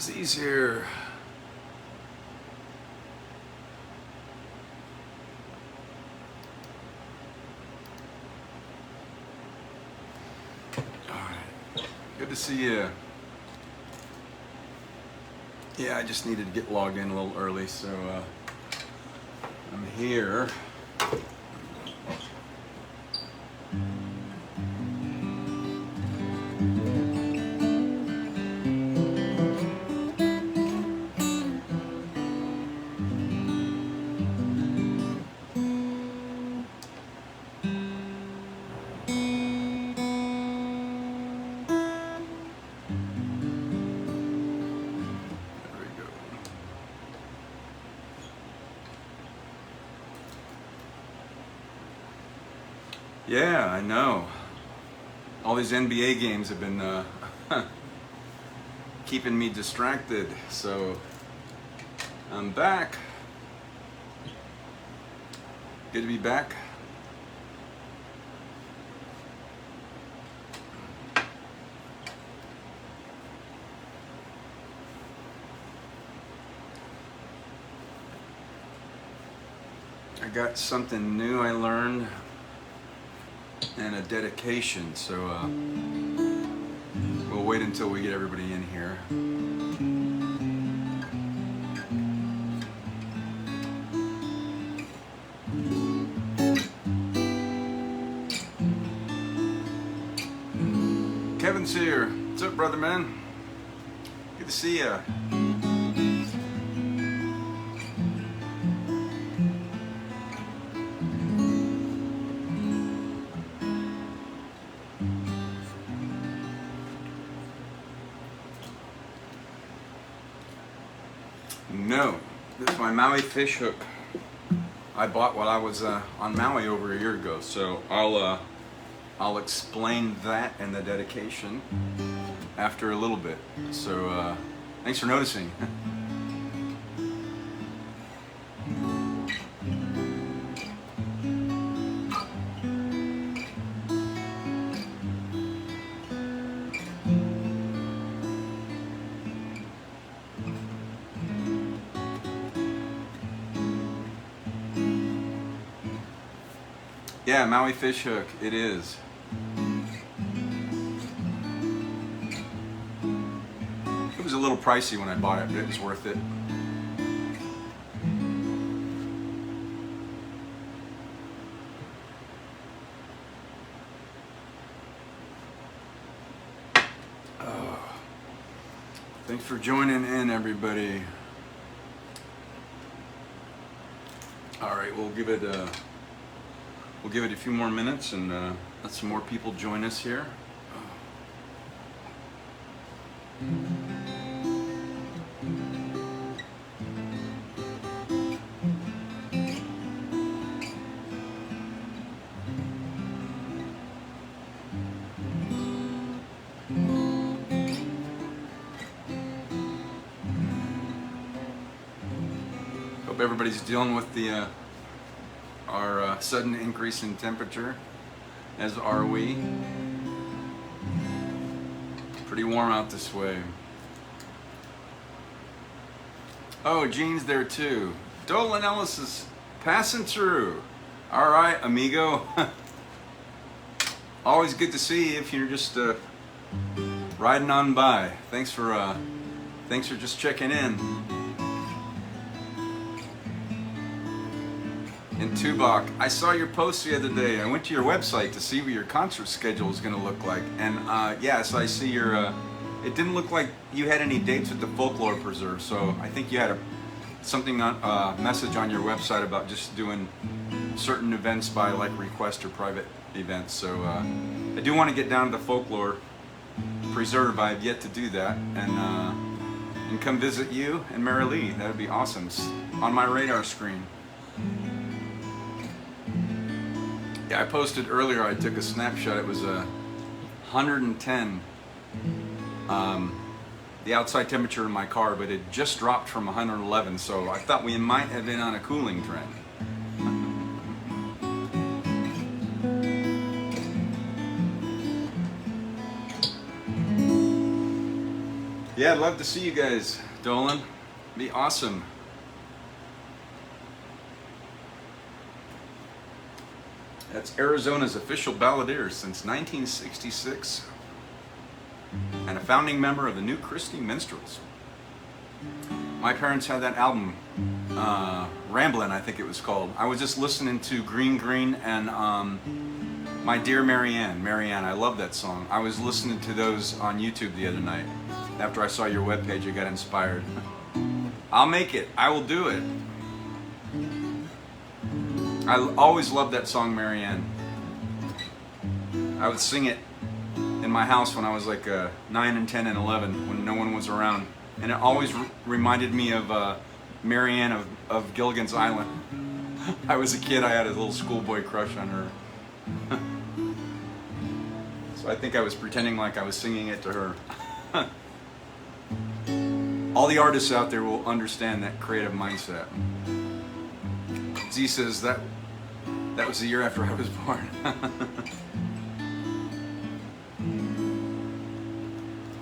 Z's here. Alright, good to see you. Yeah, I just needed to get logged in a little early, so I'm here. Yeah, I know. All these NBA games have been keeping me distracted, so I'm back. Good to be back. I got something new I learned and a dedication, so we'll wait until we get everybody in here. Kevin's here. What's up, brother man? Good to see ya. No, this is my Maui fish hook I bought while I was on Maui over a year ago. So I'll explain that and the dedication after a little bit. So thanks for noticing. Yeah, Maui fish hook, it is. It was a little pricey when I bought it, but it was worth it. Thanks for joining in, everybody. All right, we'll give it a few more minutes and let some more people join us here. Hope everybody's dealing with our sudden increase in temperature, as are we. Pretty warm out this way. Oh, Gene's there too. Dolan Ellis is passing through. All right, amigo. Always good to see you if you're just riding on by. Thanks for just checking in. In Tubac, I saw your post the other day. I went to your website to see what your concert schedule is going to look like, and yeah, so I see your. It didn't look like you had any dates with the Folklore Preserve, so I think you had something on message on your website about just doing certain events by like request or private events. So I do want to get down to the Folklore Preserve. I've yet to do that, and come visit you and Mary Lee. That would be awesome. It's on my radar screen. Yeah, I posted earlier, I took a snapshot, it was 110, the outside temperature in my car, but it just dropped from 111, so I thought we might have been on a cooling trend. Yeah, I'd love to see you guys, Dolan. Be awesome. That's Arizona's official balladeer since 1966, and a founding member of the New Christy Minstrels. My parents had that album, Ramblin', I think it was called. I was just listening to Green Green and My Dear Marianne. Marianne, I love that song. I was listening to those on YouTube the other night. After I saw your webpage, I got inspired. I'll make it. I will do it. I always loved that song, Marianne. I would sing it in my house when I was like 9 and 10 and 11 when no one was around. And it always reminded me of Marianne of Gilligan's Island. I was a kid, I had a little schoolboy crush on her. So I think I was pretending like I was singing it to her. All the artists out there will understand that creative mindset. Z says that was the year after I was born.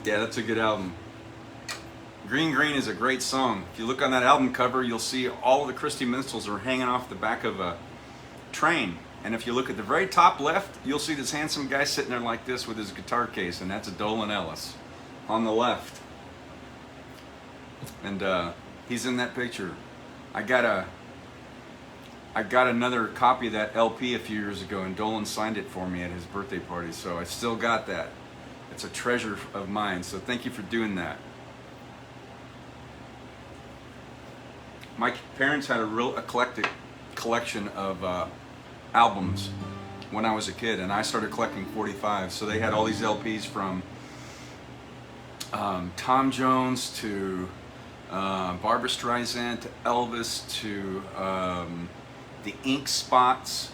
Yeah, that's a good album. Green Green is a great song. If you look on that album cover, you'll see all of the Christy Minstrels are hanging off the back of a train. And if you look at the very top left, you'll see this handsome guy sitting there like this with his guitar case, and that's a Dolan Ellis on the left. And he's in that picture. I got another copy of that LP a few years ago, and Dolan signed it for me at his birthday party, so I still got that. It's a treasure of mine, so thank you for doing that. My parents had a real eclectic collection of albums when I was a kid, and I started collecting 45s, so they had all these LPs from Tom Jones to Barbra Streisand to Elvis to the Ink Spots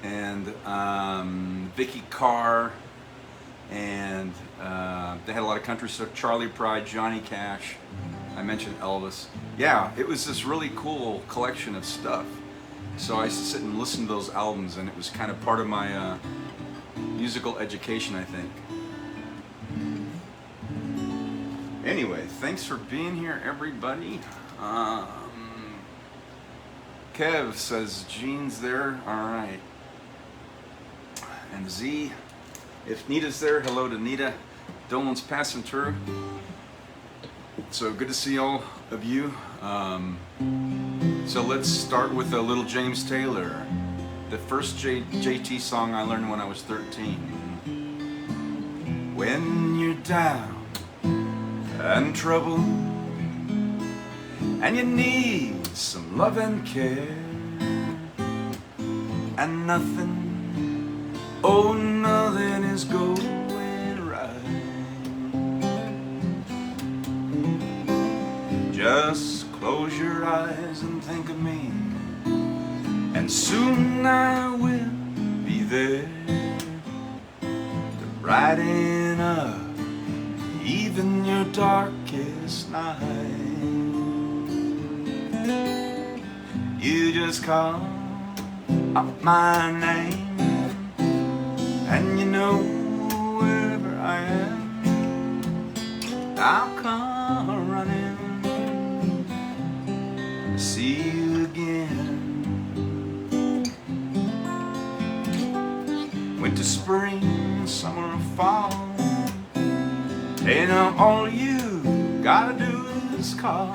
and Vicky Carr, and they had a lot of country stuff, Charlie Pride, Johnny Cash. I mentioned Elvis. Yeah, it was this really cool collection of stuff. So I used to sit and listen to those albums, and it was kind of part of my musical education, I think. Anyway, thanks for being here, everybody. Kev says Gene's there. All right. And Z, if Nita's there, hello to Nita. Dolan's passing through. So good to see all of you. So let's start with a little James Taylor. The first JT song I learned when I was 13. When you're down and trouble and you need some love and care and nothing, oh nothing is going right, just close your eyes and think of me, and soon I will be there to brighten up even your darkest night. You just call out my name, and you know wherever I am, I'll come running to see you again. Winter, spring, summer, or fall, hey, now all you gotta do is call,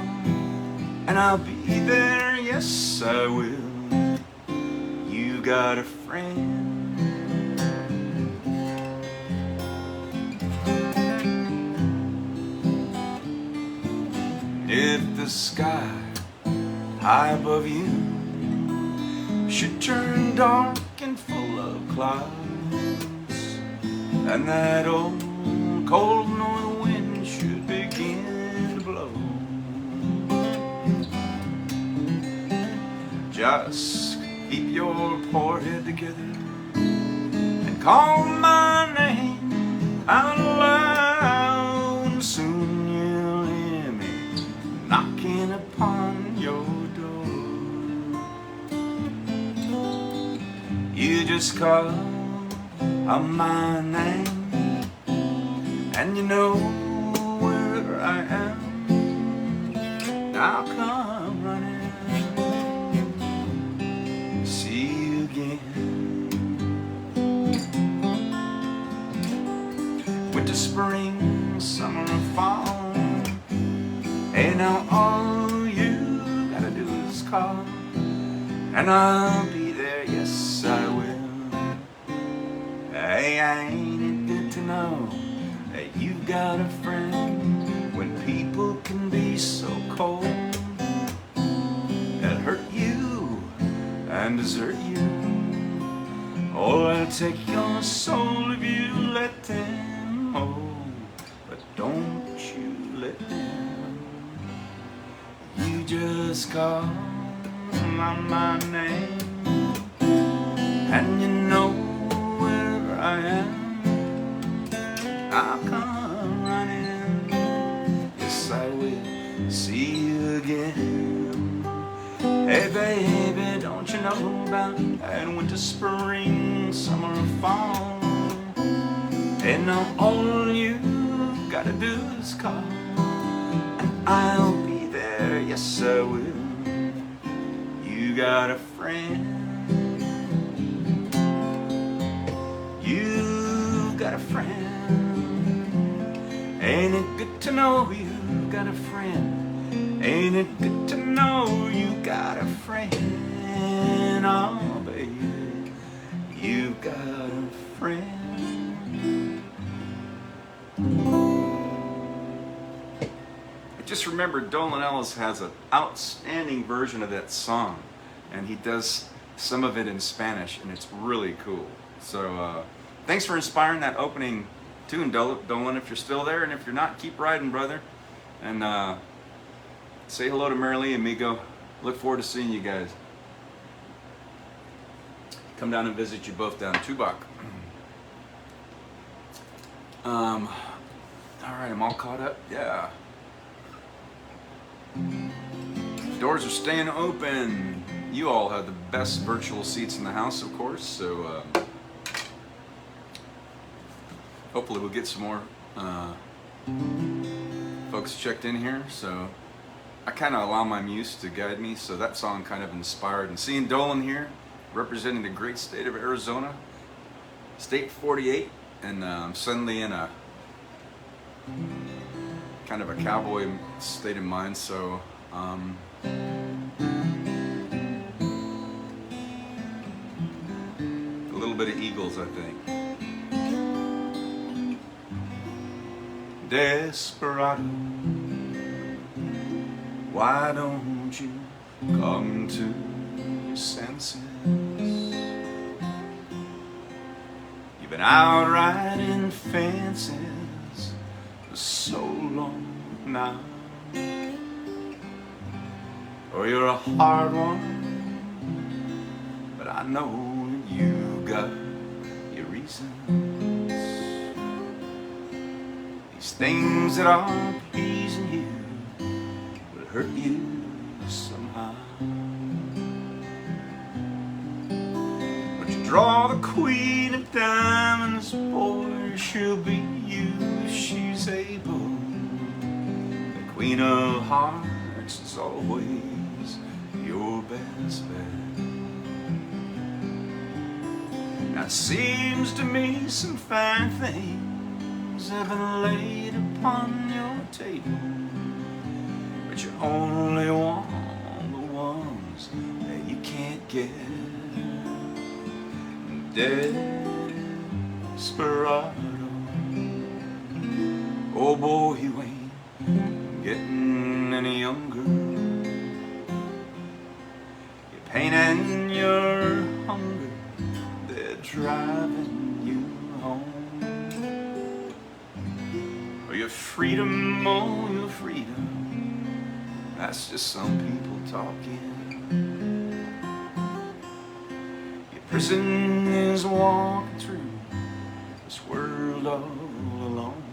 and I'll be there, yes I will. You got a friend. If the sky high above you should turn dark and full of clouds, and that old cold north wind should begin to blow, just keep your poor head together and call my name out loud, and soon you'll hear me knocking upon your door. You just call out my name, and you know where wherever I am, I'll come running, see you again. Winter, spring, summer, or fall, and now all you gotta do is call, and I'll be there, yes I will. Hey, ain't it good to know that you've got a friend when people can be so cold, that hurt you and desert you? Oh, I'll take your soul if you let them hold, but don't you let them. You just call my name, and you know wherever I am, I'll come running, yes I will, see you again. Hey baby, don't you know about that winter, spring, summer, or fall, and now all you gotta do is call, and I'll be there, yes I will. You got a friend, you've got a friend. Ain't it good to know you got a friend? Ain't it good to know you got a friend? Oh baby, you got a friend. I just remembered Dolan Ellis has an outstanding version of that song, and he does some of it in Spanish, and it's really cool. So thanks for inspiring that opening tune, Dolan, if you're still there, and if you're not, keep riding, brother. And say hello to Marilee and Migo. Look forward to seeing you guys. Come down and visit you both down in Tubac. All right, I'm all caught up. Yeah. Doors are staying open. You all have the best virtual seats in the house, of course, so hopefully we'll get some more folks checked in here. So I kind of allow my muse to guide me, so that song kind of inspired. And seeing Dolan here, representing the great state of Arizona, State 48, and I'm suddenly in a kind of a cowboy state of mind, so a little bit of Eagles, I think. Desperado, why don't you come to your senses? You've been out riding fences for so long now. Oh, you're a hard one, but I know you got your reasons. These things that are pleasing you will hurt you somehow. But you draw the queen of diamonds, boy, she'll beat you if she's able. The queen of hearts is always your best bet. Now it seems to me some fine things have been laid upon your table, but you only want the ones that you can't get. Desperado, oh boy, you ain't getting any younger. Your pain and your hunger, they're driving you home. Your freedom, oh your freedom, that's just some people talking. Your prison is walking through this world all alone.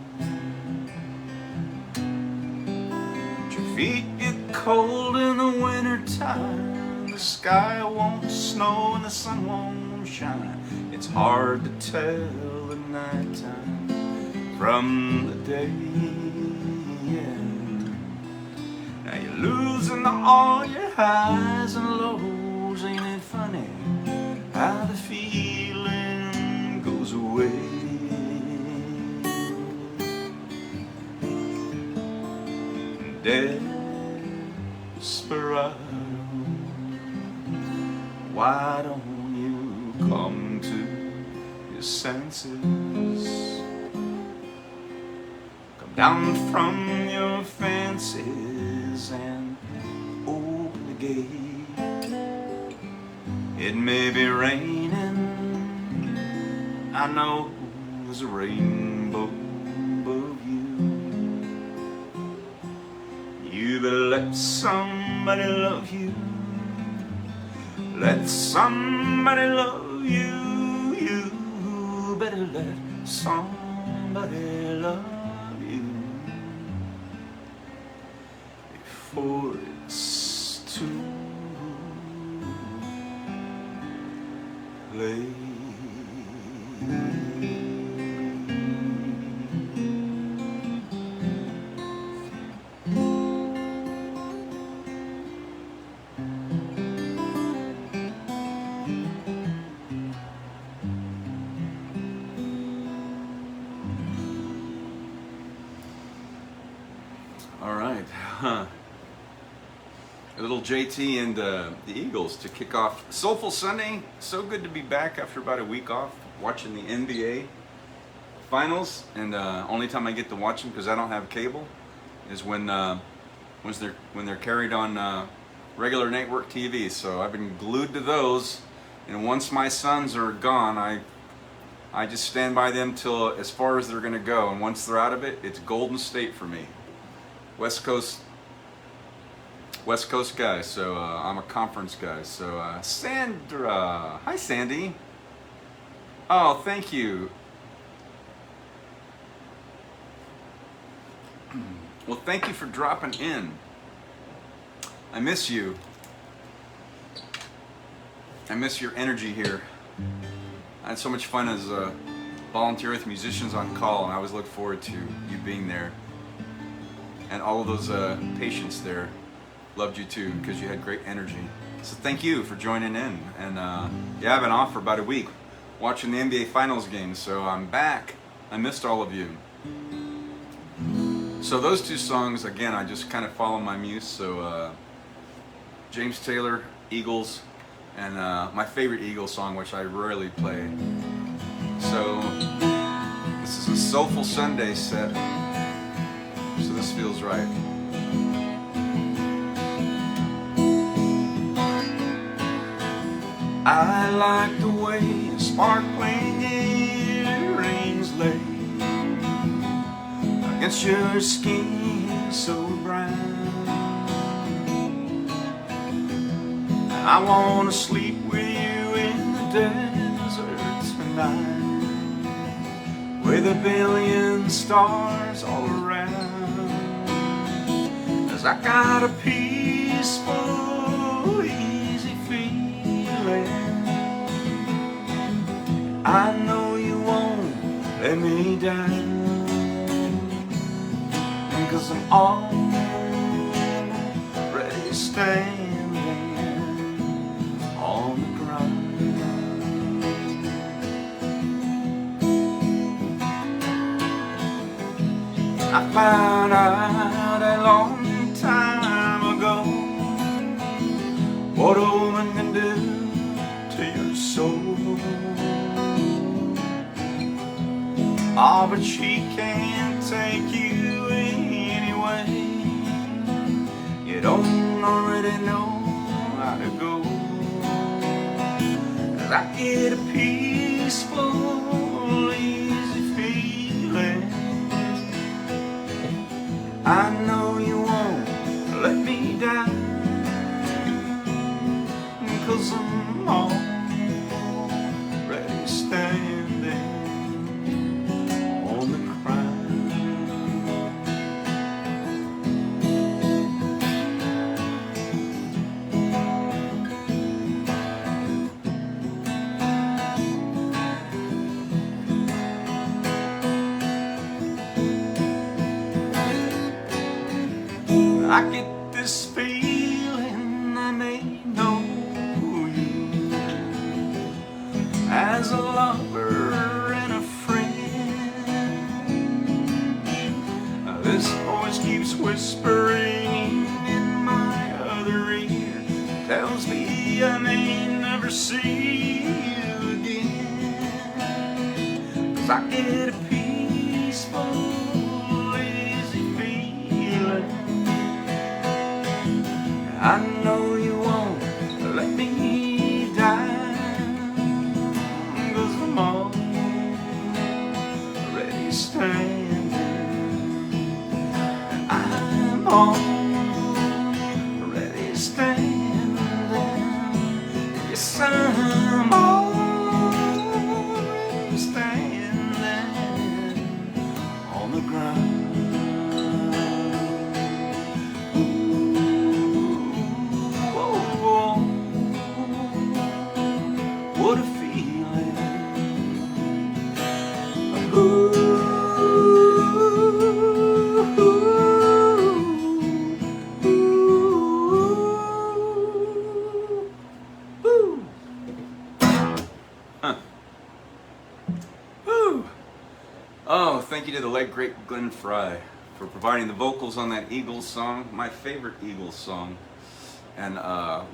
But your feet get cold in the winter time, the sky won't snow and the sun won't shine. It's hard to tell the night time from the day. yeah. Now you're losing all your highs and lows. Ain't it funny how the feeling goes away? Desperado, why don't you come to your senses? Come down from your fences and open the gate. It may be raining, I know there's a rainbow above you. You better let somebody love you. Let somebody love you. You better let somebody love you before it's too late. All right, a little JT and the Eagles to kick off Soulful Sunday. So good to be back after about a week off watching the NBA finals, and only time I get to watch them because I don't have cable is when they're carried on regular network TV. So I've been glued to those, and once my sons are gone, I just stand by them till as far as they're going to go, and once they're out of it, it's Golden State for me. West Coast guy, so I'm a conference guy. So Sandra, hi Sandy. Oh, thank you. Well, thank you for dropping in. I miss you. I miss your energy here. I had so much fun as a volunteer with musicians on call, and I always look forward to you being there. And all of those patients there loved you too because you had great energy. So thank you for joining in. And yeah, I've been off for about a week watching the NBA Finals games, so I'm back. I missed all of you. So those two songs, again, I just kind of follow my muse. So James Taylor, Eagles, and my favorite Eagles song, which I rarely play. So this is a Soulful Sunday set. So this feels right. I like the way sparkling earrings lay against your skin so brown. I want to sleep with you in the desert tonight, with a billion stars all around. 'Cause I got a peaceful, easy feeling. I know you won't let me down, 'cause I'm already standing on the ground. I found out a long time ago what a woman can do to your soul. Oh, but she can't take you anyway. You don't already know how to go. 'Cause I get a peaceful, easy feeling. I know you won't let me down, 'cause I'm already standing on the ground. lover and a friend. This voice keeps whispering in my other ear, tells me I may never see you again. 'Cause I get a peaceful, lazy feeling. I know you won't let me die, 'cause I'm already standing. I'm already standing. Yes, I'm already standing on the ground. What a feeling. Ooh, ooh, ooh. Huh. Ooh. Oh, thank you to the late great Glenn Frey for providing the vocals on that Eagles song, my favorite Eagles song. And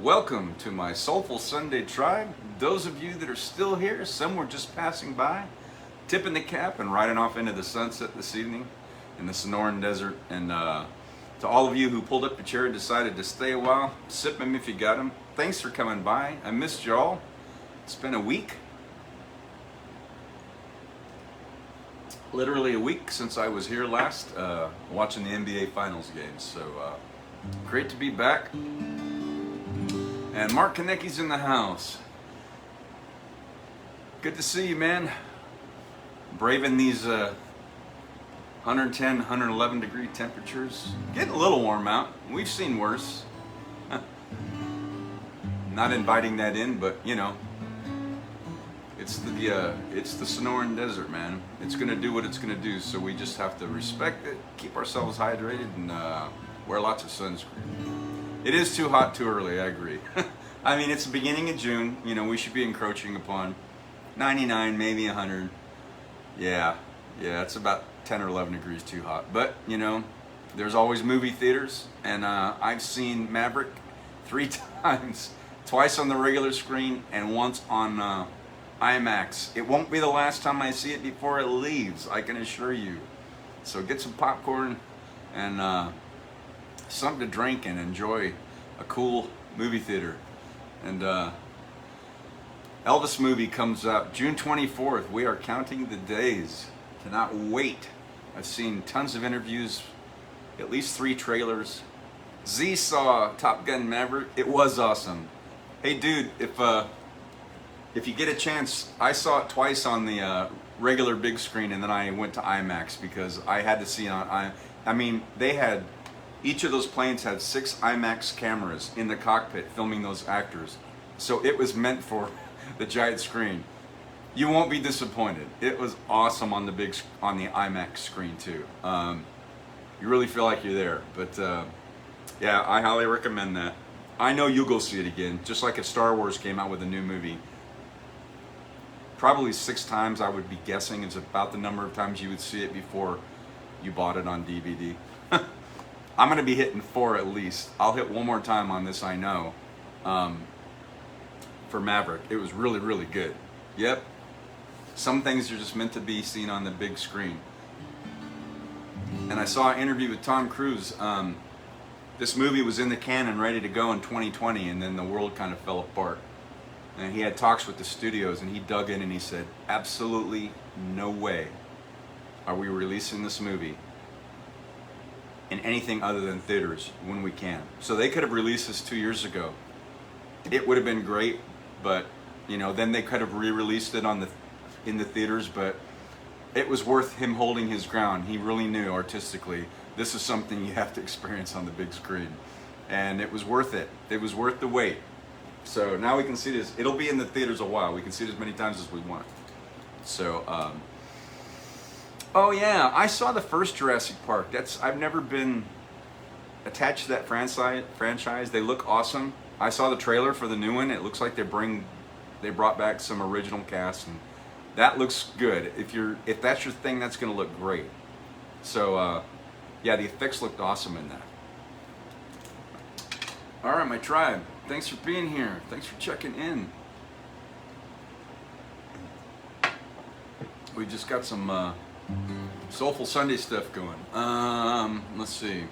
welcome to my Soulful Sunday tribe. Those of you that are still here, some were just passing by, tipping the cap and riding off into the sunset this evening in the Sonoran Desert. And to all of you who pulled up your chair and decided to stay a while, sip them if you got them. Thanks for coming by. I missed you all. It's been a week. Literally a week since I was here last watching the NBA Finals games. So great to be back. And Mark Konecki's in the house. Good to see you, man. Braving these 110, 111 degree temperatures. Getting a little warm out. We've seen worse. Not inviting that in, but you know, it's the Sonoran Desert, man. It's gonna do what it's gonna do. So we just have to respect it, keep ourselves hydrated, and wear lots of sunscreen. It is too hot too early, I agree. I mean, it's the beginning of June. You know, we should be encroaching upon 99, maybe 100. Yeah, it's about 10 or 11 degrees too hot. But, you know, there's always movie theaters. And I've seen Maverick 3 times. Twice on the regular screen and once on IMAX. It won't be the last time I see it before it leaves, I can assure you. So get some popcorn and something to drink and enjoy a cool movie theater. And Elvis movie comes out June 24th. We are counting the days. Cannot wait. I've seen tons of interviews, at least 3 trailers. Z saw Top Gun Maverick. It was awesome. Hey dude, if you get a chance, I saw it twice on the regular big screen, and then I went to IMAX because I had to see it on. I mean, they had, each of those planes had 6 IMAX cameras in the cockpit filming those actors. So it was meant for the giant screen. You won't be disappointed. It was awesome on the IMAX screen too. You really feel like you're there. But yeah, I highly recommend that. I know you'll go see it again, just like if Star Wars came out with a new movie. Probably 6 times, I would be guessing, is about the number of times you would see it before you bought it on DVD. I'm gonna be hitting 4 at least. I'll hit one more time on this, I know. For Maverick, it was really, really good. Yep. Some things are just meant to be seen on the big screen. And I saw an interview with Tom Cruise. This movie was in the can and ready to go in 2020, and then the world kind of fell apart. And he had talks with the studios, and he dug in and he said, absolutely no way are we releasing this movie in anything other than theaters when we can. So they could have released this 2 years ago. It would have been great, but you know, then they could have re-released it in the theaters, but it was worth him holding his ground. He really knew artistically, this is something you have to experience on the big screen. And it was worth it. It was worth the wait. So now we can see this. It'll be in the theaters a while. We can see it as many times as we want. So, oh yeah, I saw the first Jurassic Park. I've never been attached to that franchise. They look awesome. I saw the trailer for the new one. It looks like they brought back some original cast, and That looks good. If that's your thing, that's gonna look great. So yeah, the effects looked awesome in that. All right, my tribe. Thanks for being here. Thanks for checking in. We just got some Soulful Sunday stuff going. Let's see.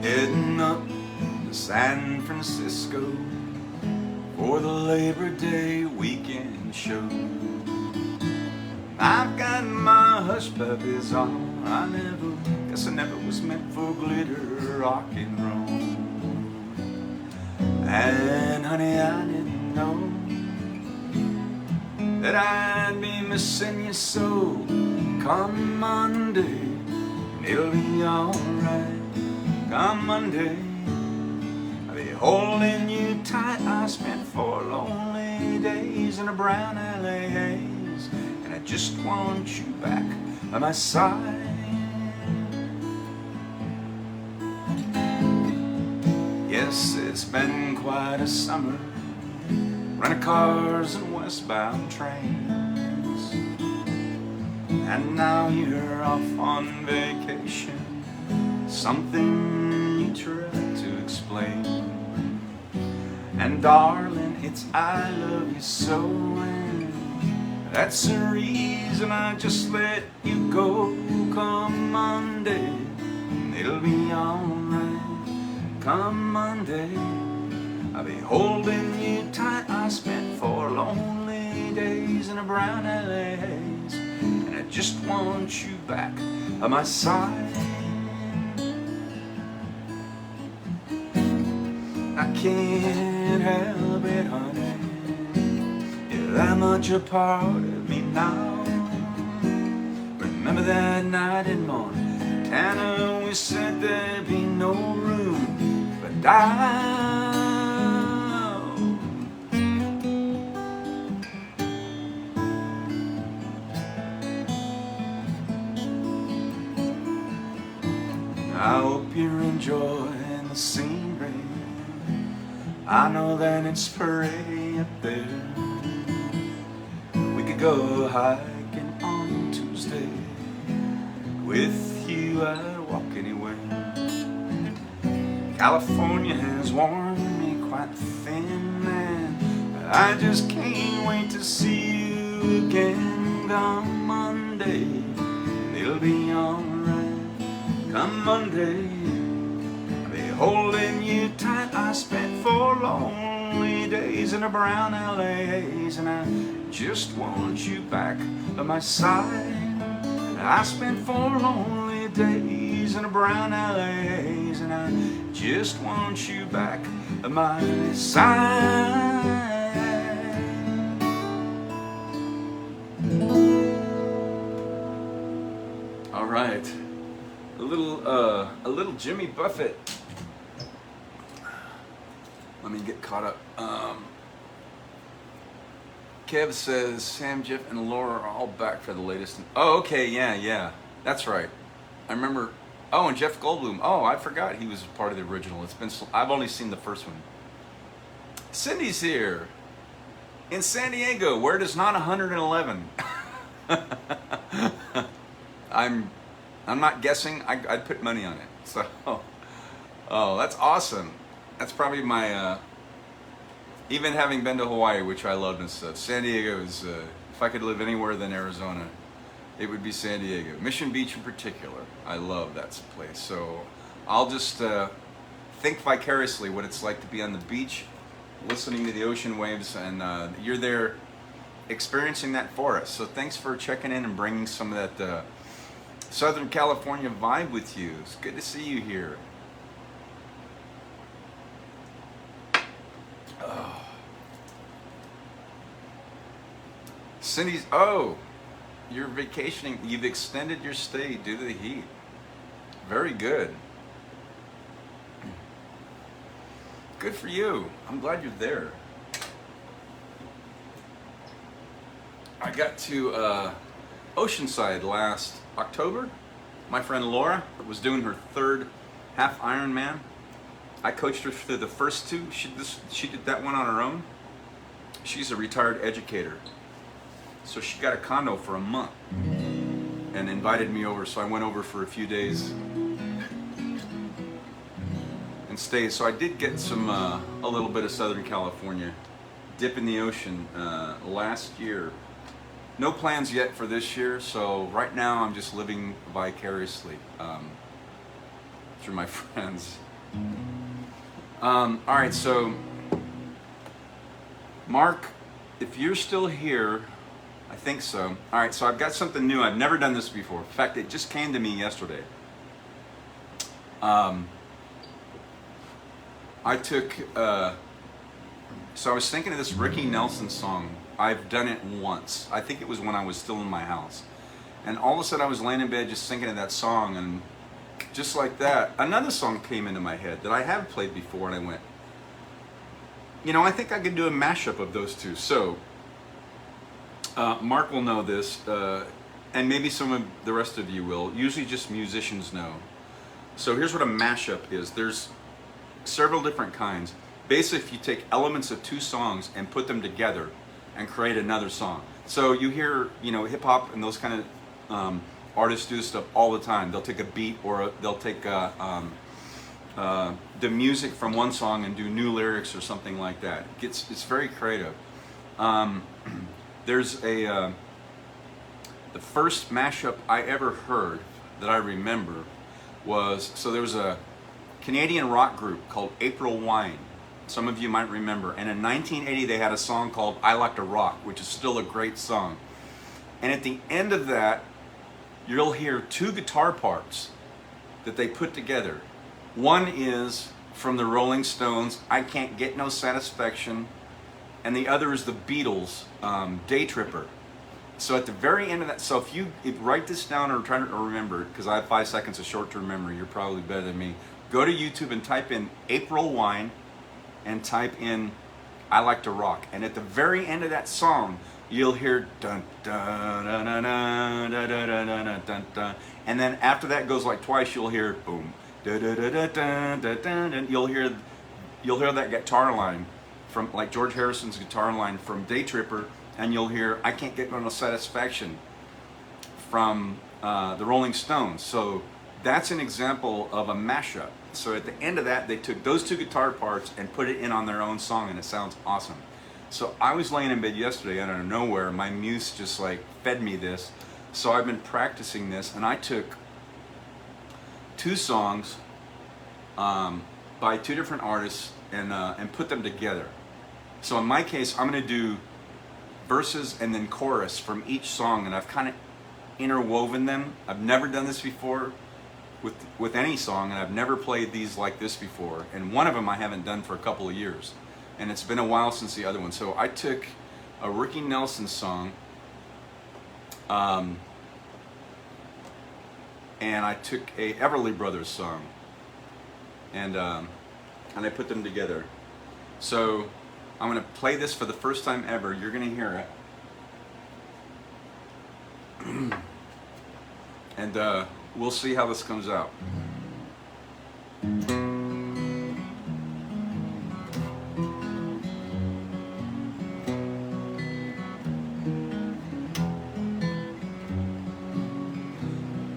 Heading up to San Francisco for the Labor Day weekend show. I've got my hush puppies on. Guess I never was meant for glitter, rock and roll. And honey, I didn't know that I'd be missing you so. Come Monday, it'll be alright. Come Monday, I'll be holding you tight. I spent 4 lonely days in a brown LA haze, and I just want you back by my side. Yes, it's been quite a summer, renting cars and westbound trains, and now you're off on vacation. Something you try to explain. And darling, it's I love you so, and that's the reason I just let you go. Come Monday, it'll be alright. Come Monday, I'll be holding you tight. I spent 4 lonely days in a brown LA haze, and I just want you back by my side. I can't help it, honey, you're that much a part of me now. Remember that night in Montana, we said there'd be no room but doubt. I hope you're enjoying the scenery. I know that it's pretty up there. We could go hiking on Tuesday. With you I'd walk anywhere. California has worn me quite thin, man, but I just can't wait to see you again. Come Monday, it'll be alright. Come Monday, I'll be holding you tight. I spent 4 lonely days in a brown LA haze, and I just want you back by my side. I spent 4 lonely days in a brown LA haze, and I just want you back by my side. All right, a little Jimmy Buffett. Let me get caught up. Kev says Sam, Jeff, and Laura are all back for the latest. Oh, okay, yeah, that's right. I remember. Oh, and Jeff Goldblum. Oh, I forgot he was part of the original. I've only seen the first one. Cindy's here in San Diego, where it is not 111. I'm not guessing. I'd put money on it. So, oh, that's awesome. That's probably my. Even having been to Hawaii, which I loved and stuff, San Diego is, if I could live anywhere than Arizona, it would be San Diego. Mission Beach in particular. I love that place. So I'll just think vicariously what it's like to be on the beach, listening to the ocean waves, and you're there experiencing that for us. So thanks for checking in and bringing some of that Southern California vibe with you. It's good to see you here. Oh. Cindy's, you're vacationing. You've extended your stay due to the heat. Very good. Good for you. I'm glad you're there. I got to Oceanside last October, My friend Laura was doing her third half Ironman. I coached her through the first two. She did that one on her own. She's a retired educator. So she got a condo for a month and invited me over. So I went over for a few days and stayed. So I did get some, a little bit of Southern California dip in the ocean last year. No plans yet for this year, so right now I'm just living vicariously through my friends. All right, so Mark, if you're still here, I think so. All right, so I've got something new. I've never done this before. In fact, it just came to me yesterday. I took, so I was thinking of this Ricky Nelson song. I've done it once. I think it was when I was still in my house. And all of a sudden I was laying in bed just thinking of that song, and just like that, another song came into my head that I have played before, and I went, you know, I think I could do a mashup of those two. So, Mark will know this, and maybe some of the rest of you will. Usually just musicians know. So here's what a mashup is. There's several different kinds. Basically, if you take elements of two songs and put them together and create another song. So you hear, you know, hip hop and those kind of artists do this stuff all the time. They'll take a beat, or they'll take the music from one song and do new lyrics or something like that. It's very creative. There's the first mashup I ever heard that I remember was, so there was a Canadian rock group called April Wine. Some of you might remember. And in 1980, they had a song called I Like to Rock, which is still a great song. And at the end of that, you'll hear two guitar parts that they put together. One is from the Rolling Stones, I Can't Get No Satisfaction. And the other is the Beatles, Day Tripper. So at the very end of that, so if you write this down or try to remember it, because I have 5 seconds of short-term memory, you're probably better than me. Go to YouTube and type in April Wine and type in I Like to Rock. And at the very end of that song, you'll hear dun dun dun dun dun dun dun dun dun dun. And then after that goes like twice, you'll hear boom dun dun dun dun dun dun dun. You'll hear that guitar line from like George Harrison's guitar line from Day Tripper, and you'll hear I Can't Get No Satisfaction from the Rolling Stones. So that's an example of a mashup. So at the end of that, they took those two guitar parts and put it in on their own song, and it sounds awesome. So I was laying in bed yesterday, and out of nowhere, my muse just like fed me this. So I've been practicing this, and I took two songs by two different artists and put them together. So in my case, I'm going to do verses and then chorus from each song, and I've kind of interwoven them. I've never done this before with any song, and I've never played these like this before. And one of them I haven't done for a couple of years, and it's been a while since the other one. So I took a Ricky Nelson song, and I took a Everly Brothers song, and I put them together. So I'm going to play this for the first time ever. You're going to hear it. And we'll see how this comes out.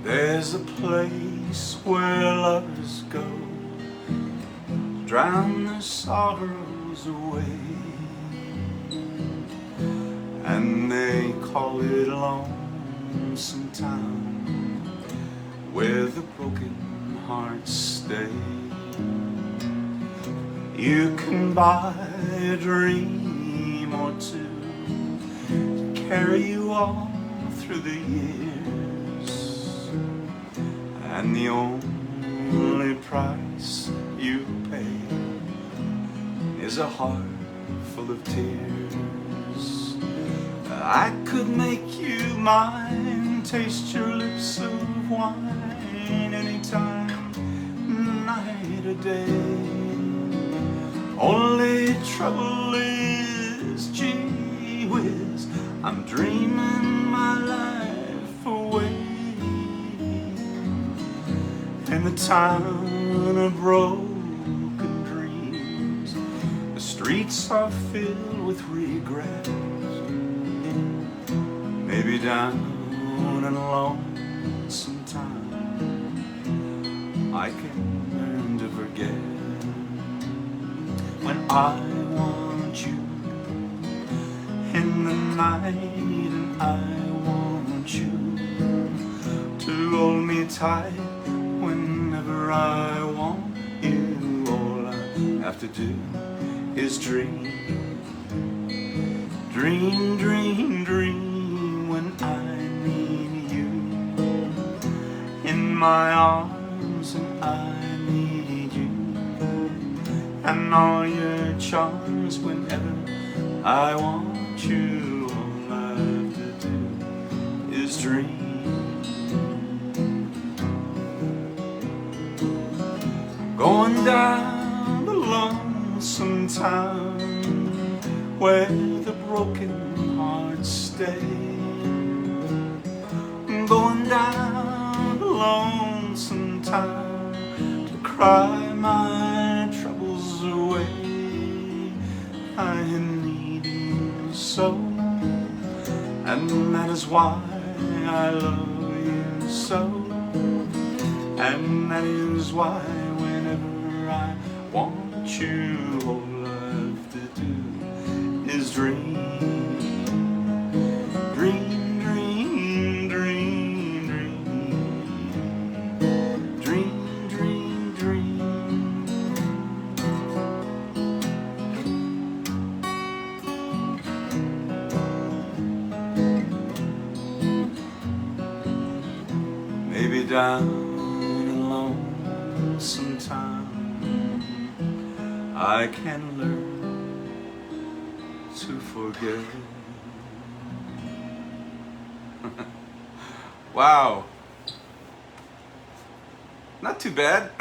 There's a place where lovers go, drown their sorrows away, and they call it Lonesome Town, where the broken hearts stay. You can buy a dream or two to carry you all through the years, and the only price you pay is a heart full of tears. I could make you mine, taste your lips of wine anytime, night or day. Only trouble is, gee whiz, I'm dreaming my life away. town of broken dreams. The streets are filled with regrets. Maybe down and lonesome time I can learn to forget. When I want you in the night, and I want you to hold me tight whenever I want you. All I have to do is dream, dream, dream, dream. When I need you in my arms, and I need you and all your charms whenever I want you. All I have to do is dream. Going down the lonesome town where the broken hearts stay. Going down the lonesome town to cry my troubles away. I need you so, and that is why I love you so, and that is why whenever I want you, all I have to do is dream, dream, dream, dream, dream, dream, dream, dream. Maybe down alone sometime I can learn to forget. Wow, not too bad.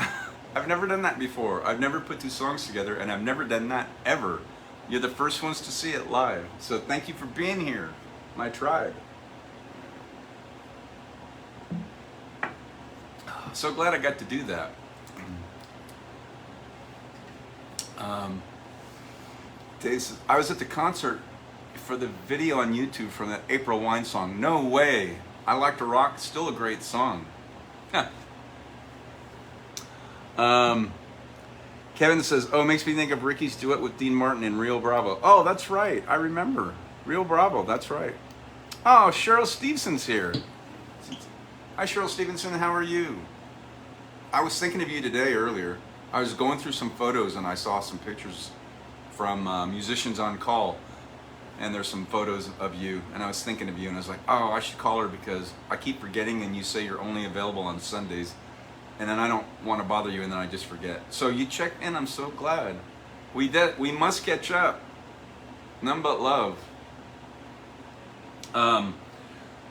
I've never done that before. I've never put two songs together, and I've never done that ever. You're the first ones to see it live, so thank you for being here, my tribe. So glad I got to do that. I was at the concert for the video on YouTube from that April Wine song. No way. I Like to Rock. Still a great song. Kevin says, oh, it makes me think of Ricky's duet with Dean Martin in Rio Bravo. Oh, that's right. I remember. Rio Bravo. That's right. Oh, Cheryl Stevenson's here. Hi, Cheryl Stevenson. How are you? I was thinking of you today earlier. I was going through some photos and I saw some pictures from Musicians on Call, and there's some photos of you, and I was thinking of you, and I was like, oh, I should call her because I keep forgetting, and you say you're only available on Sundays, and then I don't want to bother you, and then I just forget. So you checked in. I'm so glad. We must catch up. None but love.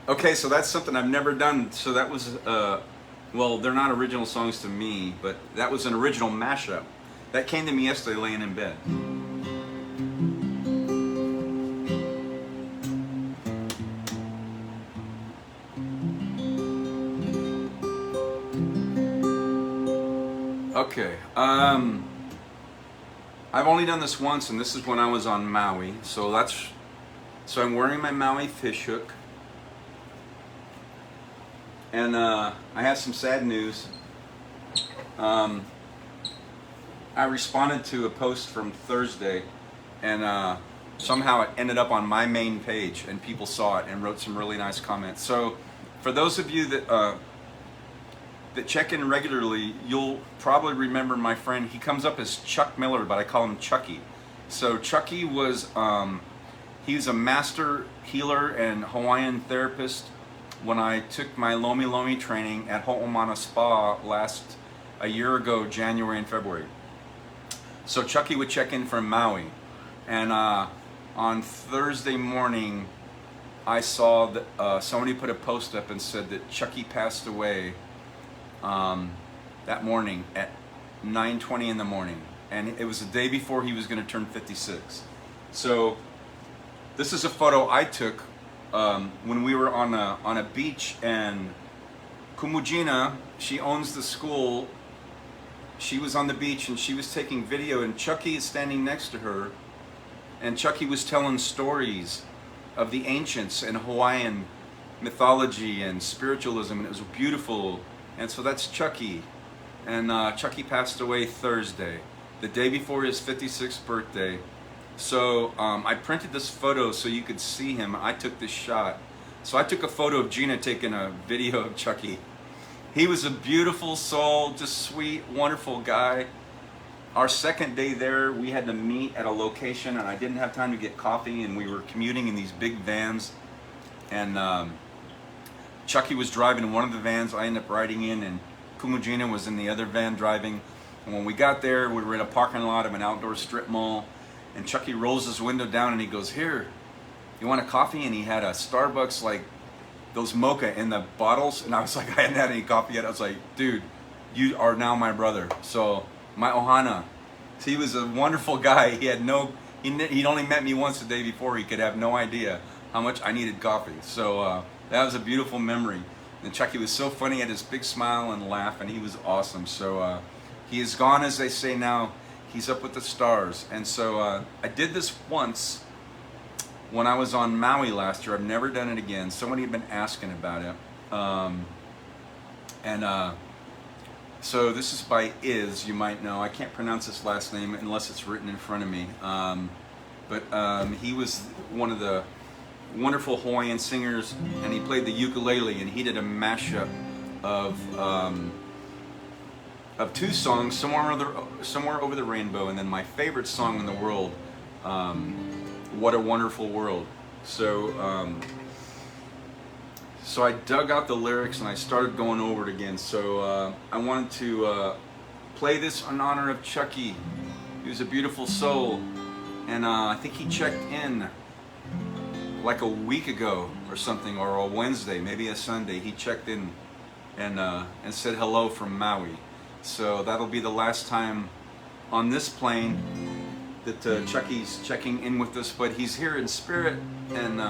Okay, so that's something I've never done. So that was well, they're not original songs to me, but that was an original mashup that came to me yesterday laying in bed. Okay, I've only done this once, and this is when I was on Maui. So I'm wearing my Maui fishhook, and I have some sad news. I responded to a post from Thursday, and somehow it ended up on my main page, and people saw it and wrote some really nice comments. So for those of you that check in regularly, you'll probably remember my friend. He comes up as Chuck Miller, but I call him Chucky. So Chucky was he's a master healer and Hawaiian therapist. When I took my Lomi Lomi training at Ho'omana Spa a year ago, January and February. So Chucky would check in from Maui, and on Thursday morning, I saw that somebody put a post up and said that Chucky passed away that morning at 9:20 in the morning, and it was the day before he was going to turn 56. So this is a photo I took when we were on a beach, and Kumujina, she owns the school she was on the beach and she was taking video, and Chucky is standing next to her, and Chucky was telling stories of the ancients and Hawaiian mythology and spiritualism, and it was beautiful. And so that's Chucky. And Chucky passed away Thursday, the day before his 56th birthday. So I printed this photo so you could see him. I took this shot. So I took a photo of Gina taking a video of Chucky. He was a beautiful soul, just sweet, wonderful guy. Our second day there, we had to meet at a location, and I didn't have time to get coffee, and we were commuting in these big vans. And Chucky was driving one of the vans. I ended up riding in, and Kumujina was in the other van driving. And when we got there, we were in a parking lot of an outdoor strip mall, and Chucky rolls his window down and he goes, "Here, you want a coffee?" And he had a Starbucks, like those mocha in the bottles, and I was like, I hadn't had any coffee yet. I was like, "Dude, you are now my brother." So my ohana. So he was a wonderful guy. He had he'd only met me once the day before. He could have no idea how much I needed coffee. So that was a beautiful memory. And Chucky was so funny, he had this big smile and laugh, and he was awesome. So he is gone, as they say now. He's up with the stars. And so I did this once when I was on Maui last year. I've never done it again. Somebody had been asking about it. So this is by Iz, you might know. I can't pronounce his last name unless it's written in front of me. But he was one of the wonderful Hawaiian singers, and he played the ukulele, and he did a mashup of two songs, Somewhere Over the Rainbow, and then my favorite song in the world, What a Wonderful World. So I dug out the lyrics and I started going over it again. So I wanted to play this in honor of Chucky. He was a beautiful soul, and I think he checked in like a week ago or something, or a Wednesday, maybe a Sunday. He checked in and said hello from Maui. So that'll be the last time on this plane that Chucky's checking in with us, but he's here in spirit, and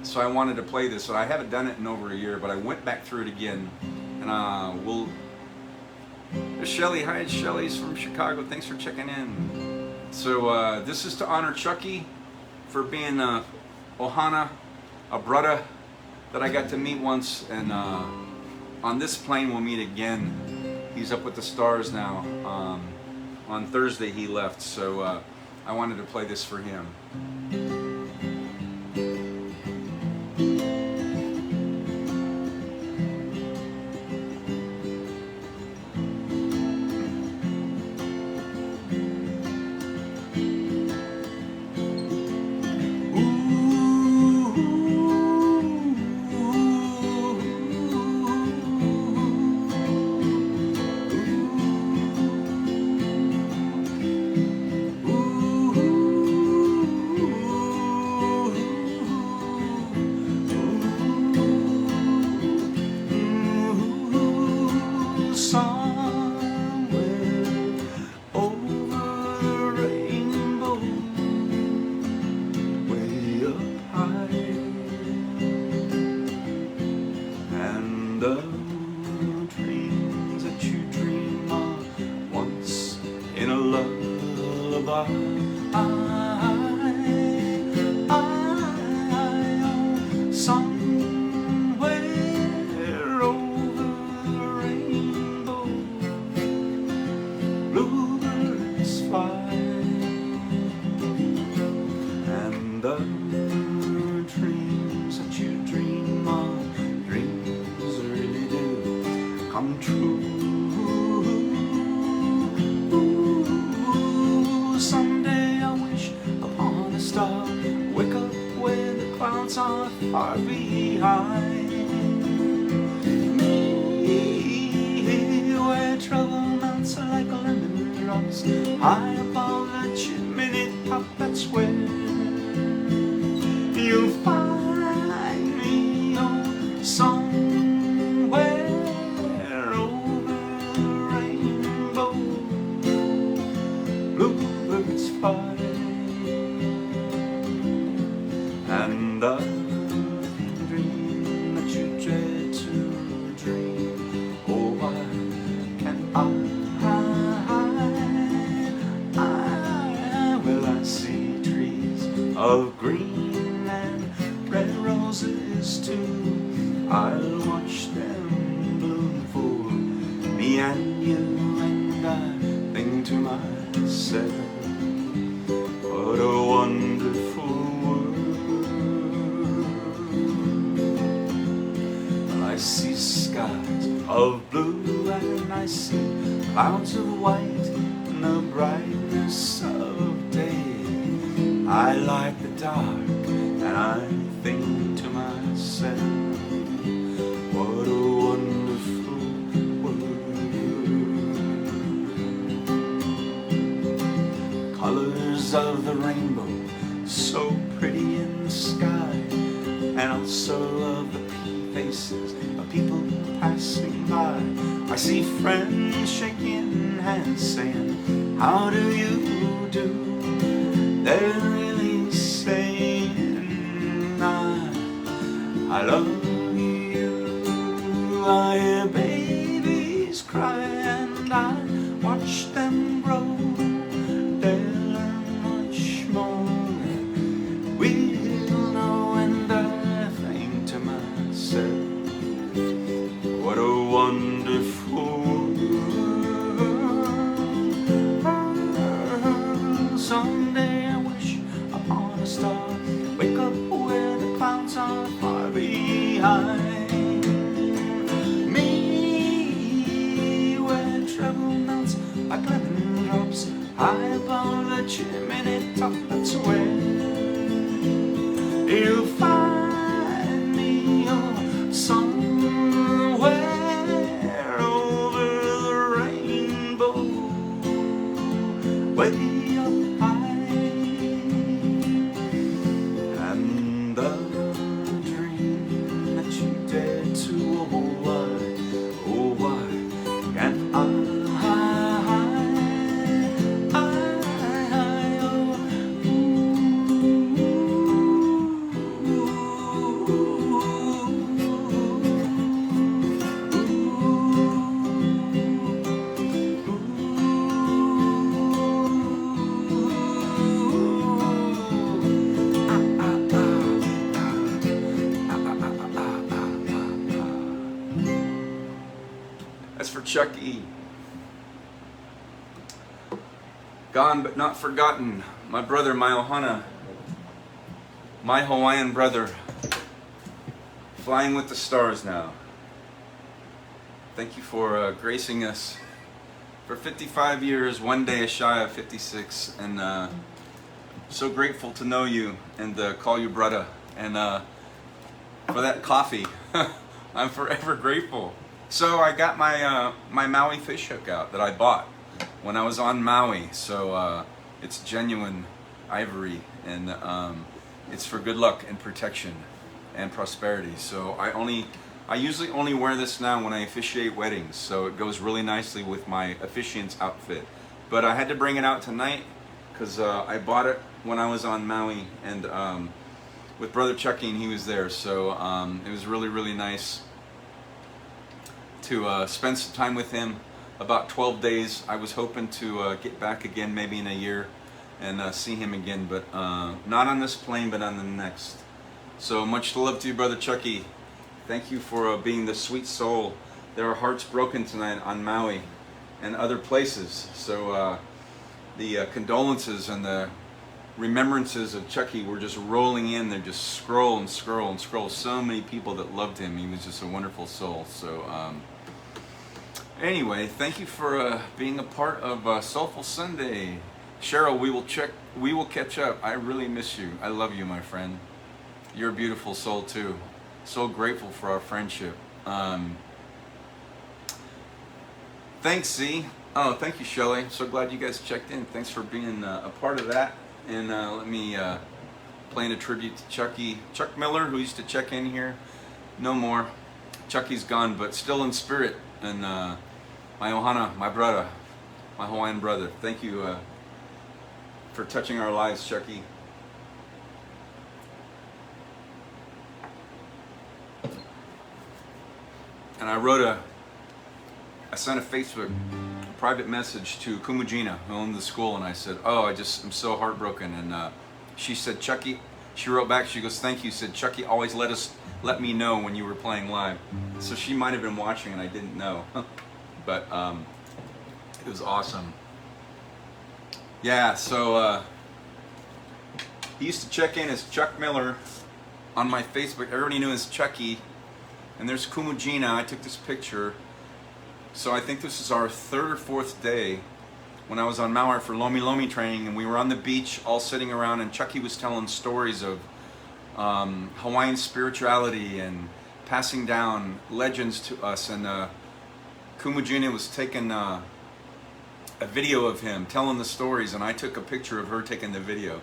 so I wanted to play this. So I haven't done it in over a year, but I went back through it again, and there's Shelly. Hi, Shelly's from Chicago. Thanks for checking in. So this is to honor Chucky for being a ohana, a brother that I got to meet once, and on this plane we'll meet again. He's up with the stars now. On Thursday he left, so I wanted to play this for him. Far behind me, where trouble melts like lemon drops high above the chimney top. That's where you'll find me, oh, somewhere over the rainbow. Bluebirds fly, and I of green and red roses too. I'll watch them bloom for me and you, and I think to myself, what a wonderful world. I see skies of blue and I see clouds of white in the brightness of day. I like the dark and I think to myself, what a wonderful world. Colors of the rainbow, so pretty in the sky, and also of the faces of people passing by. I see friends shaking hands saying, how do you do? They're really saying, I love you. I hear babies cry and I watch them grow. They'll learn much more than we'll know, and I think to myself, what a wonderful world. Someday I wish upon a star, wake up where the clouds are far behind me, where trouble melts like lemon drops high above the chimney top. That's where you'll find me, oh, somewhere over the rainbow, way up high. And the dream that you dare to, oh why can't I, That's for Chuck E. Gone but not forgotten. My brother, my Ohana, my Hawaiian brother, flying with the stars now. Thank you for gracing us for 55 years, one day shy of 56, and so grateful to know you and call you brother, and for that coffee. I'm forever grateful. So I got my my Maui fish hook out that I bought when I was on Maui. So it's genuine ivory, and it's for good luck and protection and prosperity. So I usually only wear this now when I officiate weddings, so it goes really nicely with my officiant's outfit. But I had to bring it out tonight because I bought it when I was on Maui, and with Brother Chucky, and he was there. So it was really, really nice to spend some time with him. About 12 days. I was hoping to get back again maybe in a year and see him again, but not on this plane, but on the next. So much love to you, Brother Chucky. Thank you for being the sweet soul. There are hearts broken tonight on Maui and other places. So the condolences and the remembrances of Chucky were just rolling in. They're just scroll and scroll and scroll. So many people that loved him. He was just a wonderful soul. So anyway, thank you for being a part of Soulful Sunday. Cheryl, we will catch up. I really miss you. I love you, my friend. You're a beautiful soul too. So grateful for our friendship. Thanks, Z. Oh, thank you, Shelly. So glad you guys checked in. Thanks for being a part of that. And let me playing a tribute to Chucky. Chuck Miller, who used to check in here. No more. Chucky's gone, but still in spirit. And my Ohana, my brother, my Hawaiian brother. Thank you for touching our lives, Chucky. And I sent a Facebook private message to Kumujina, who owned the school, and I said, oh, I'm so heartbroken, and she said, Chucky, she wrote back, she goes, thank you, said Chucky always let me know when you were playing live. So she might have been watching and I didn't know. But it was awesome. Yeah, so he used to check in as Chuck Miller on my Facebook. Everybody knew as Chucky. And there's Kumujina. I took this picture. So I think this is our third or fourth day when I was on Maui for Lomi Lomi training, and we were on the beach all sitting around, and Chucky was telling stories of Hawaiian spirituality and passing down legends to us, and Kumujina was taking a video of him telling the stories, and I took a picture of her taking the video.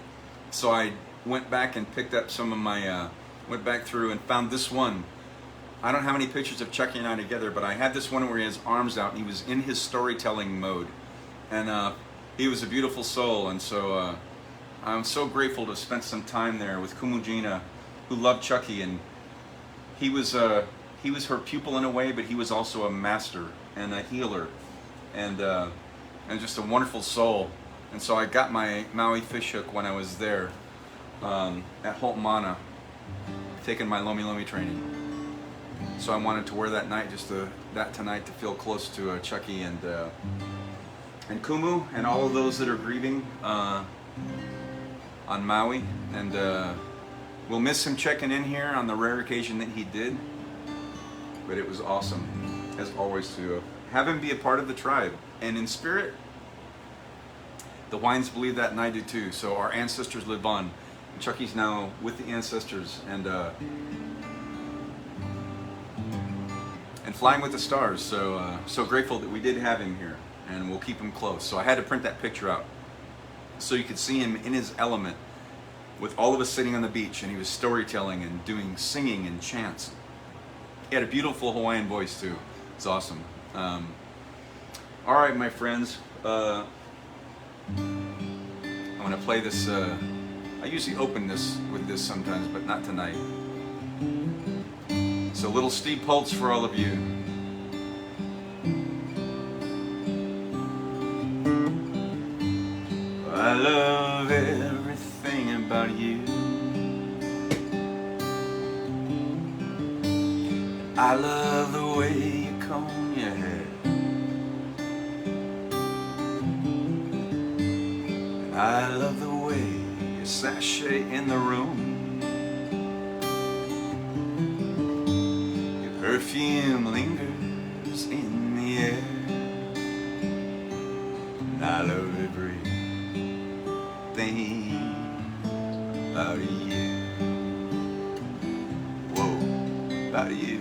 So I went back and picked up some of my, went back through and found this one. I don't have any pictures of Chucky and I together, but I had this one where he has arms out and he was in his storytelling mode. And he was a beautiful soul, and so I'm so grateful to spend some time there with Kumujina, who loved Chucky, and he was her pupil in a way, but he was also a master and a healer, and just a wonderful soul. And so I got my Maui fishhook when I was there at Holt Mana, taking my Lomi Lomi training. So I wanted to wear that night, that tonight, to feel close to Chucky and Kumu and all of those that are grieving on Maui. And we'll miss him checking in here on the rare occasion that he did. But it was awesome, as always, to have him be a part of the tribe. And in spirit, the Hawaiians believe that, and I do too. So our ancestors live on. And Chucky's now with the ancestors and flying with the stars. So so grateful that we did have him here, and we'll keep him close. So I had to print that picture out so you could see him in his element with all of us sitting on the beach, and he was storytelling and doing singing and chants. He had a beautiful Hawaiian voice too. It's awesome. All right, my friends. I'm gonna play this. I usually open this with this sometimes, but not tonight. So little Steve Pultz for all of you. I love everything about you. I love the way you comb your hair. And I love the way you sashay in the room. Your perfume lingers in the air. And I love everything about you. Whoa, about you.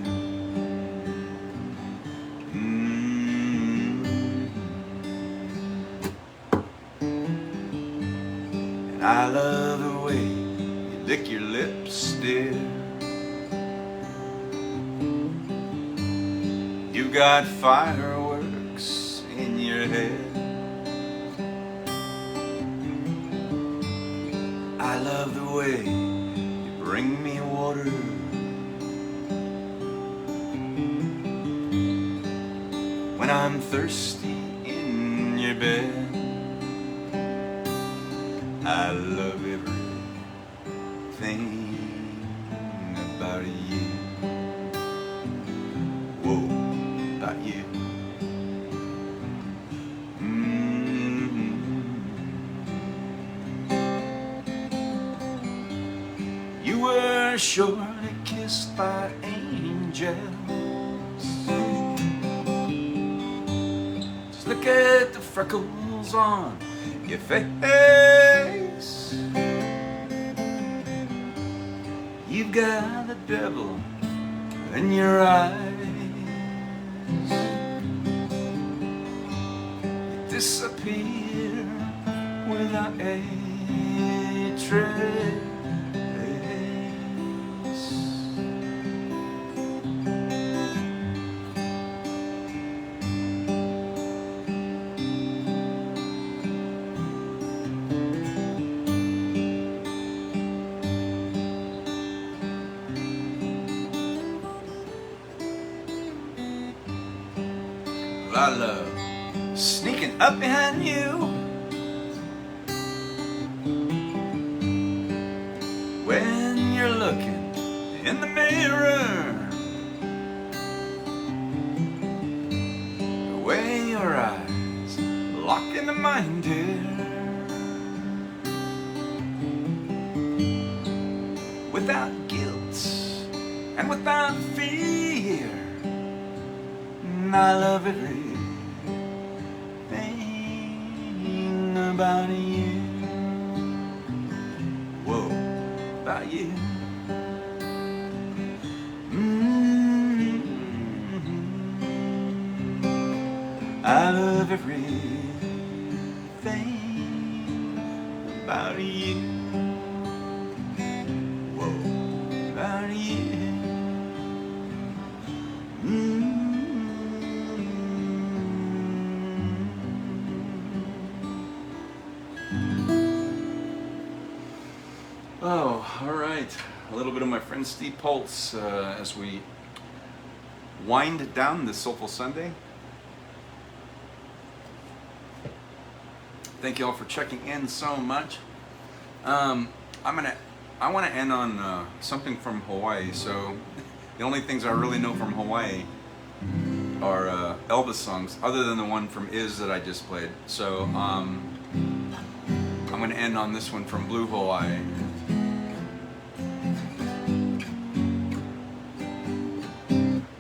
And I love the way you lick your lips, dear. You've got fireworks in your head. I love the way you bring me water. When I'm thirsty in your bed. I love everything about you. Whoa, about you. You were surely kissed by angels. Just look at the freckles on your face. You've got the devil in your eyes. You disappear without a trace. I love sneaking up behind you, in the mirror. The way your eyes lock into mine, dear. Without guilt and without fear, I love everything about you. Whoa, about you. I love everything about you. Whoa, about you. Oh, all right. A little bit of my friend Steve Pulse as we wind down this Soulful Sunday. Thank you all for checking in so much. I want to end on something from Hawaii. So the only things I really know from Hawaii are Elvis songs, other than the one from Is that I just played. So I'm going to end on this one from Blue Hawaii.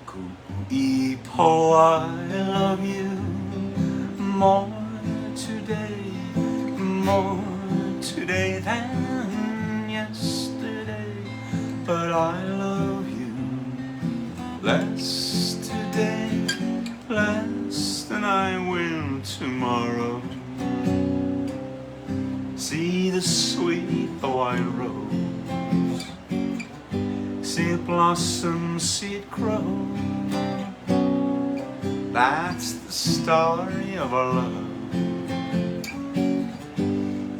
Ku'ipo, I love you more today than yesterday, but I love you less today, less than I will tomorrow. See the sweet white rose, see it blossom, see it grow. That's the story of our love.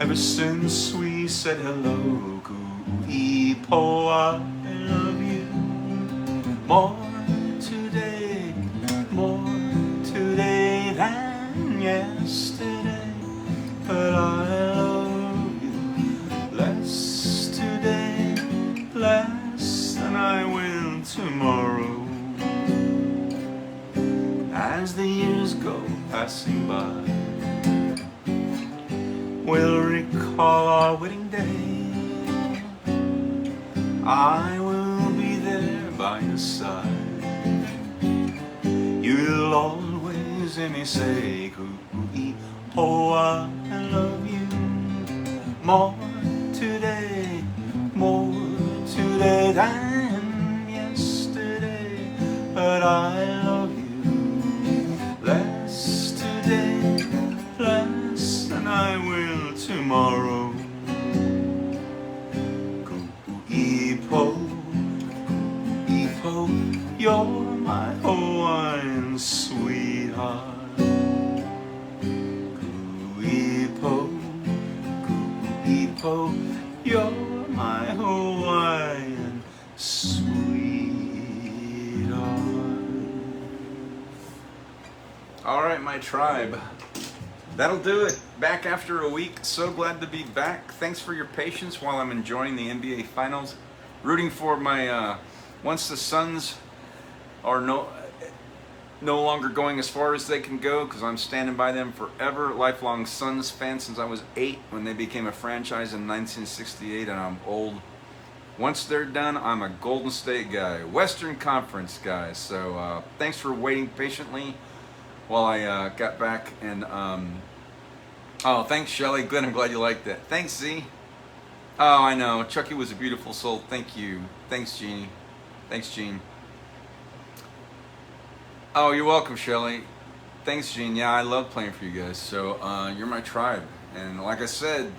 Ever since we said hello, Ku'ipo, I love you more today than yesterday, but I love you less today, less than I will tomorrow. As the years go passing by, we'll recall our wedding day. I will be there by your side. You'll always hear me say, Ku'ipo, I love you more today than yesterday, but I love you less today, less than I will tomorrow. Ku'ipo, you're my Hawaiian sweetheart. Ku'ipo, you're my Hawaiian sweetheart. All right, my tribe. That'll do it. Back after a week. So glad to be back. Thanks for your patience while I'm enjoying the NBA Finals. Rooting for my, once the Suns are no longer going as far as they can go, because I'm standing by them forever. Lifelong Suns fan since I was 8 when they became a franchise in 1968, and I'm old. Once they're done, I'm a Golden State guy, Western Conference guy. So thanks for waiting patiently while I got back. And oh, thanks, Shelly. Good, I'm glad you liked that. Thanks, Z. Oh, I know. Chucky was a beautiful soul. Thank you. Thanks, Jeannie. Thanks, Gene. Oh, you're welcome, Shelly. Thanks, Gene. Yeah, I love playing for you guys. So you're my tribe. And like I said,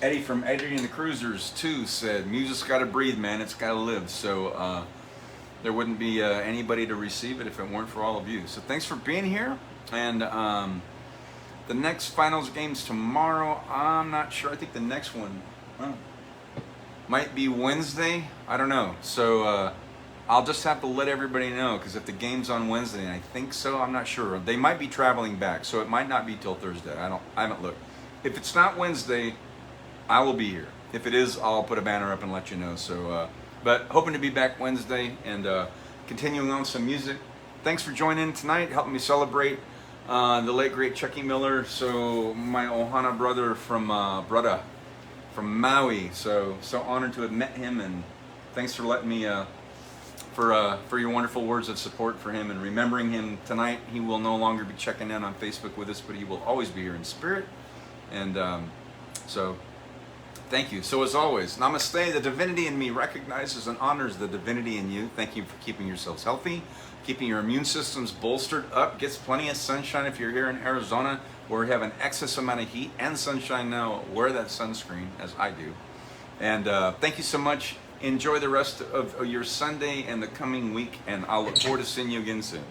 Eddie from Eddie and the Cruisers too said, music's got to breathe, man. It's got to live. So there wouldn't be anybody to receive it if it weren't for all of you. So thanks for being here. And the next finals game's tomorrow. I'm not sure. I think the next one might be Wednesday. I don't know. So I'll just have to let everybody know, because if the game's on Wednesday, and I think so, I'm not sure. They might be traveling back, so it might not be till Thursday. I haven't looked. If it's not Wednesday, I will be here If it is, I'll put a banner up and let you know. So, but hoping to be back Wednesday and continuing on some music. Thanks for joining tonight, helping me celebrate the late great Chucky Miller. So my Ohana brother from from Maui. So honored to have met him, and thanks for letting me for your wonderful words of support for him and remembering him tonight. He will no longer be checking in on Facebook with us, but he will always be here in spirit. And so thank you. So as always, namaste. The divinity in me recognizes and honors the divinity in you. Thank you for keeping yourselves healthy, keeping your immune systems bolstered up, gets plenty of sunshine. If you're here in Arizona, where we have an excess amount of heat and sunshine now, wear that sunscreen, as I do. And thank you so much. Enjoy the rest of your Sunday and the coming week, and I'll look forward to seeing you again soon.